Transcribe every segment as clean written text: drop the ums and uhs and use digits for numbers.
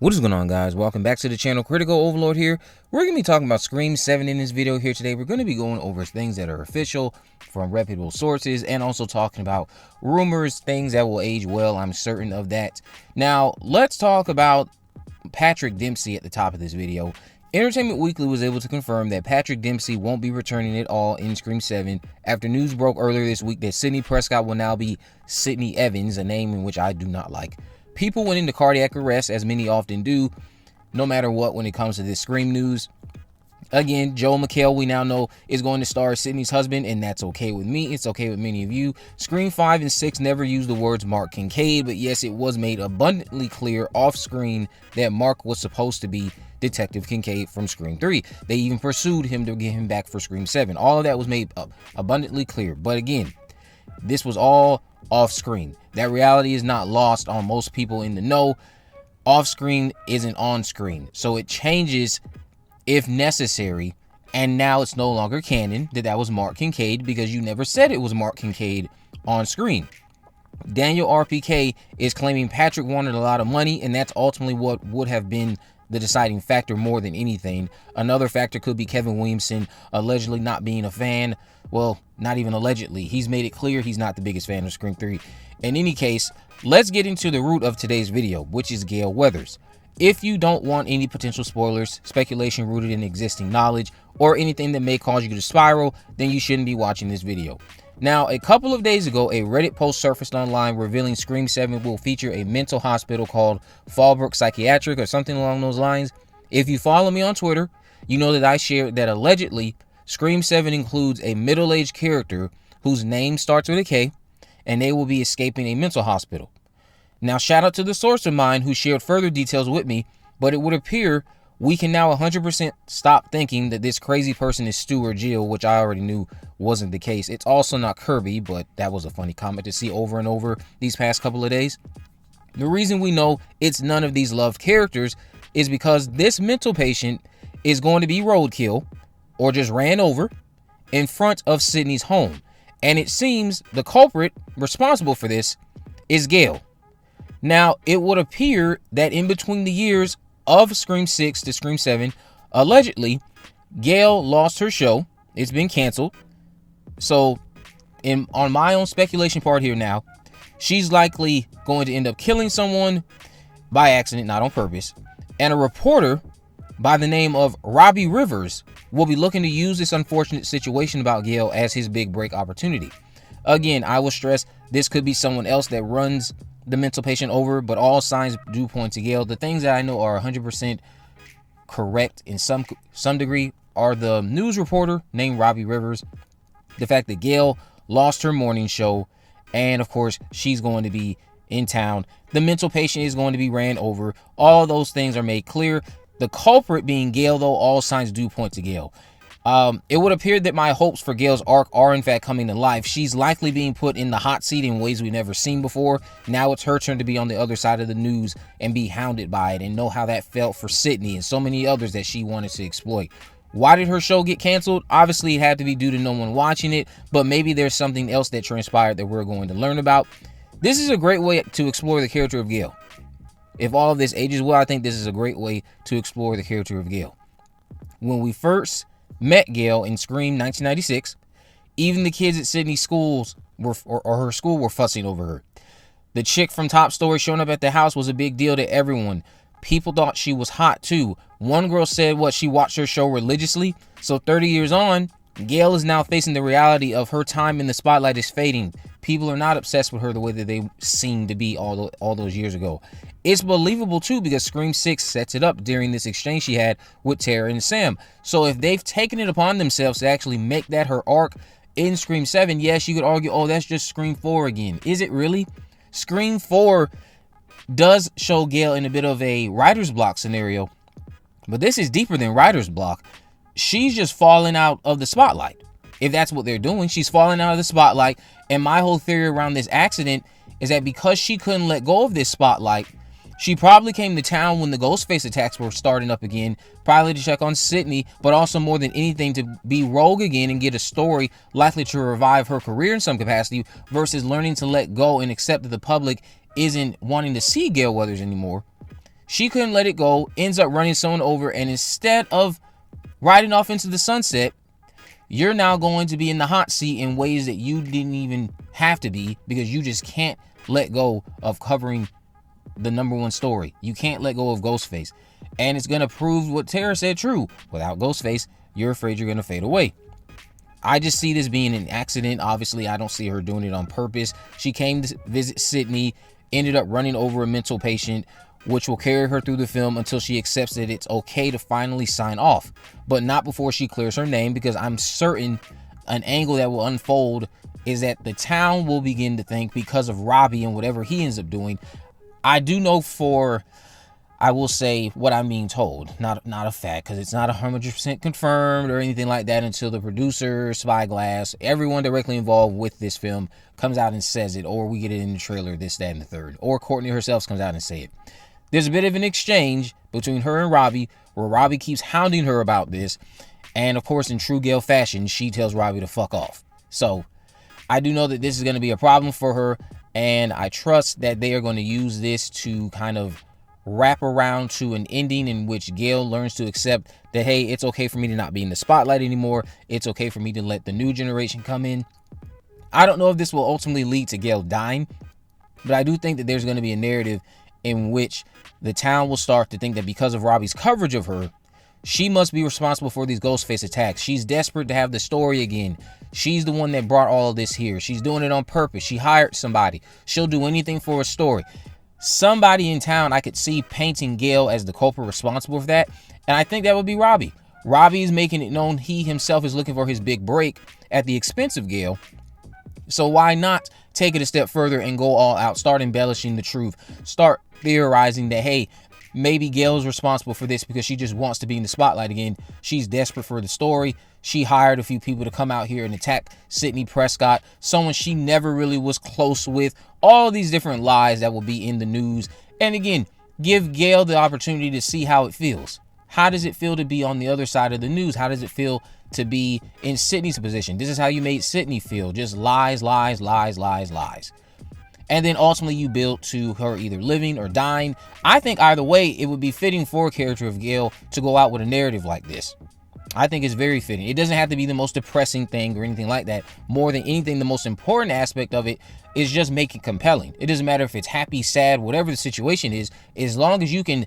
What is going on, guys? Welcome back to the channel. Critical Overlord here. We're going to be talking about Scream 7 in this video here today. We're going to be going over things that are official from reputable sources and also talking about rumors, things that will age well. I'm certain of that. Now, let's talk about Patrick Dempsey at the top of this video. Entertainment Weekly was able to confirm that Patrick Dempsey won't be returning at all in Scream 7 after news broke earlier this week that Sidney Prescott will now be Sidney Evans, a name in which I do not like. People went into cardiac arrest, as many often do, no matter what, when it comes to this Scream news. Again, Joel McHale, we now know, is going to star as Sidney's husband, and that's okay with me. It's okay with many of you. Scream 5 and 6 never used the words Mark Kincaid, but yes, it was made abundantly clear off-screen that Mark was supposed to be Detective Kincaid from Scream 3. They even pursued him to get him back for Scream 7. All of that was made abundantly clear. But again, this was all off-screen. That reality is not lost on most people in the know. Off-screen isn't on-screen. So it changes if necessary. And now it's no longer canon that was Mark Kincaid, because you never said it was Mark Kincaid on screen. Daniel RPK is claiming Patrick wanted a lot of money, and that's ultimately what would have been the deciding factor more than anything. Another factor could be Kevin Williamson allegedly not being a fan. Well, not even allegedly. He's made it clear he's not the biggest fan of Scream 3. In any case, let's get into the root of today's video, which is Gale Weathers. If you don't want any potential spoilers, speculation rooted in existing knowledge, or anything that may cause you to spiral, then you shouldn't be watching this video. Now, a couple of days ago, a Reddit post surfaced online revealing Scream 7 will feature a mental hospital called Fallbrook Psychiatric or something along those lines. If you follow me on Twitter, you know that I shared that allegedly Scream 7 includes a middle-aged character whose name starts with a K, and they will be escaping a mental hospital. Now, shout out to the source of mine who shared further details with me, but it would appear we can now 100% stop thinking that this crazy person is Stu or Jill, which I already knew wasn't the case. It's also not Kirby, but that was a funny comment to see over and over these past couple of days. The reason we know it's none of these loved characters is because this mental patient is going to be roadkill or just ran over in front of Sidney's home. And it seems the culprit responsible for this is Gale. Now, it would appear that in between the years of Scream 6 to Scream 7, allegedly, Gale lost her show. It's been canceled. So, on my own speculation part here now, she's likely going to end up killing someone by accident, not on purpose. And a reporter by the name of Robbie Rivers will be looking to use this unfortunate situation about Gale as his big break opportunity. Again, I will stress this could be someone else that runs the mental patient over, but all signs do point to Gale. The things that I know are 100% correct in some degree are the news reporter named Robbie Rivers, the fact that Gale lost her morning show, and of course she's going to be in town. The mental patient is going to be ran over. All those things are made clear. The culprit being Gale, though, all signs do point to Gale. It would appear that my hopes for Gale's arc are in fact coming to life. She's likely being put in the hot seat in ways we've never seen before. Now it's her turn to be on the other side of the news and be hounded by it, and know how that felt for Sidney and so many others that she wanted to exploit. Why did her show get canceled? Obviously, it had to be due to no one watching it, but maybe there's something else that transpired that we're going to learn about. This is a great way to explore the character of Gale. If all of this ages well, I think this is a great way to explore the character of Gale. When we first met Gale in Scream 1996, even the kids at Sidney's schools or her school were fussing over her. The chick from Top Story showing up at the house was a big deal to everyone. People thought she was hot too. One girl said she watched her show religiously. So 30 years on, Gale is now facing the reality of her time in the spotlight is fading. People are not obsessed with her the way that they seemed to be all those years ago. It's believable too, because Scream 6 sets it up during this exchange she had with Tara and Sam. So if they've taken it upon themselves to actually make that her arc in Scream 7, yes, you could argue, oh, that's just Scream 4 again. Is it really? Scream 4 does show Gale in a bit of a writer's block scenario, but this is deeper than writer's block. She's just falling out of the spotlight. If that's what they're doing, she's falling out of the spotlight. And my whole theory around this accident is that because she couldn't let go of this spotlight, she probably came to town when the Ghostface attacks were starting up again, probably to check on Sidney, but also more than anything to be rogue again and get a story likely to revive her career in some capacity, versus learning to let go and accept that the public isn't wanting to see Gale Weathers anymore. She couldn't let it go, ends up running someone over, and instead of riding off into the sunset, you're now going to be in the hot seat in ways that you didn't even have to be, because you just can't let go of covering the #1 story. You can't let go of Ghostface. And it's going to prove what Tara said true. Without Ghostface, you're afraid you're going to fade away. I just see this being an accident. Obviously, I don't see her doing it on purpose. She came to visit Sidney, ended up running over a mental patient, which will carry her through the film until she accepts that it's okay to finally sign off, but not before she clears her name, because I'm certain an angle that will unfold is that the town will begin to think, because of Robbie and whatever he ends up doing. I do know I will say what I'm being told, not a fact, because it's not 100% confirmed or anything like that until the producer, Spyglass, everyone directly involved with this film comes out and says it, or we get it in the trailer, this, that, and the third, or Courtney herself comes out and say it. There's a bit of an exchange between her and Robbie, where Robbie keeps hounding her about this, and of course, in true Gale fashion, she tells Robbie to fuck off. So I do know that this is going to be a problem for her, and I trust that they are going to use this to kind of wrap around to an ending in which Gale learns to accept that, hey, it's okay for me to not be in the spotlight anymore. It's okay for me to let the new generation come in. I don't know if this will ultimately lead to Gale dying, but I do think that there's going to be a narrative in which the town will start to think that because of Robbie's coverage of her, she must be responsible for these Ghostface attacks. She's desperate to have the story again. She's the one that brought all of this here. She's doing it on purpose. She hired somebody. She'll do anything for a story. Somebody in town I could see painting Gale as the culprit responsible for that, and I think that would be Robbie. Robbie is making it known he himself is looking for his big break at the expense of Gale. So why not take it a step further and go all out, start embellishing the truth, start theorizing that, hey, maybe Gale's responsible for this because she just wants to be in the spotlight again. She's desperate for the story. She hired a few people to come out here and attack Sidney Prescott, someone she never really was close with. All these different lies that will be in the news. And again, give Gale the opportunity to see how it feels. How does it feel to be on the other side of the news? How does it feel to be in Sidney's position? This is how you made Sidney feel. Just lies, lies, lies, lies, lies. And then ultimately you build to her either living or dying. I think either way, it would be fitting for a character of Gale to go out with a narrative like this. I think it's very fitting. It doesn't have to be the most depressing thing or anything like that. More than anything, the most important aspect of it is just make it compelling. It doesn't matter if it's happy, sad, whatever the situation is, as long as you can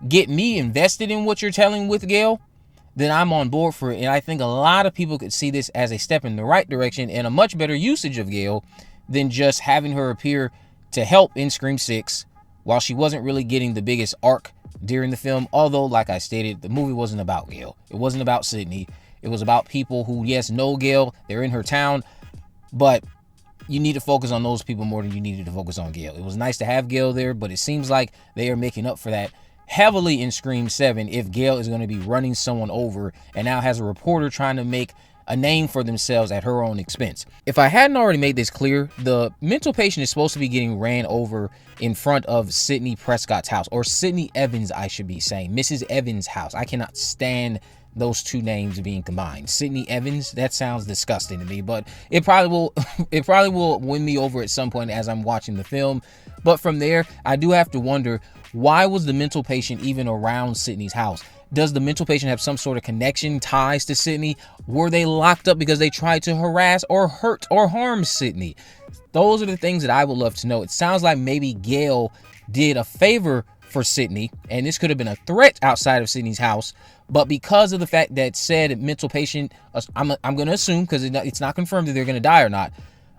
get me invested in what you're telling with Gale, then I'm on board for it. And I think a lot of people could see this as a step in the right direction and a much better usage of Gale than just having her appear to help in Scream 6 while she wasn't really getting the biggest arc during the film. Although, like I stated, the movie wasn't about Gale. It wasn't about Sidney. It was about people who, yes, know Gale. They're in her town. But you need to focus on those people more than you needed to focus on Gale. It was nice to have Gale there, but it seems like they are making up for that heavily in Scream 7 if Gale is going to be running someone over and now has a reporter trying to make a name for themselves at her own expense. If I hadn't already made this clear, the mental patient is supposed to be getting ran over in front of Sidney Prescott's house, or Sidney Evans, I should be saying, Mrs. Evans' house. I cannot stand those two names being combined. Sidney Evans, that sounds disgusting to me, but it probably will win me over at some point as I'm watching the film. But from there, I do have to wonder, why was the mental patient even around Sidney's house? Does the mental patient have some sort of connection, ties to Sidney? Were they locked up because they tried to harass or hurt or harm Sidney? Those are the things that I would love to know. It sounds like maybe Gale did a favor for Sidney, and this could have been a threat outside of Sidney's house, but because of the fact that said mental patient, I'm going to assume, because it's not confirmed that they're going to die or not,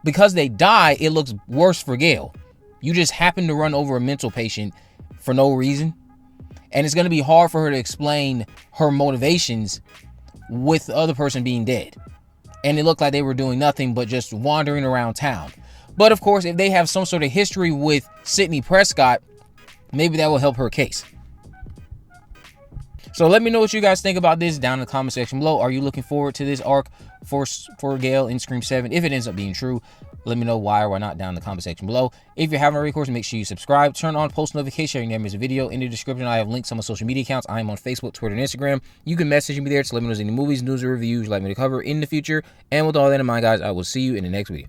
because they die, it looks worse for Gale. You just happen to run over a mental patient for no reason. And it's going to be hard for her to explain her motivations with the other person being dead. And it looked like they were doing nothing but just wandering around town. But of course, if they have some sort of history with Sidney Prescott, maybe that will help her case. So let me know what you guys think about this down in the comment section below. Are you looking forward to this arc for Gale in Scream 7? If it ends up being true, let me know why or why not down in the comment section below. If you haven't already, of course, make sure you subscribe, turn on post notifications so you never miss a video. In the description, I have links to my social media accounts. I am on Facebook, Twitter, and Instagram. You can message me there to let me know any movies, news, or reviews you'd like me to cover in the future. And with all that in mind, guys, I will see you in the next video.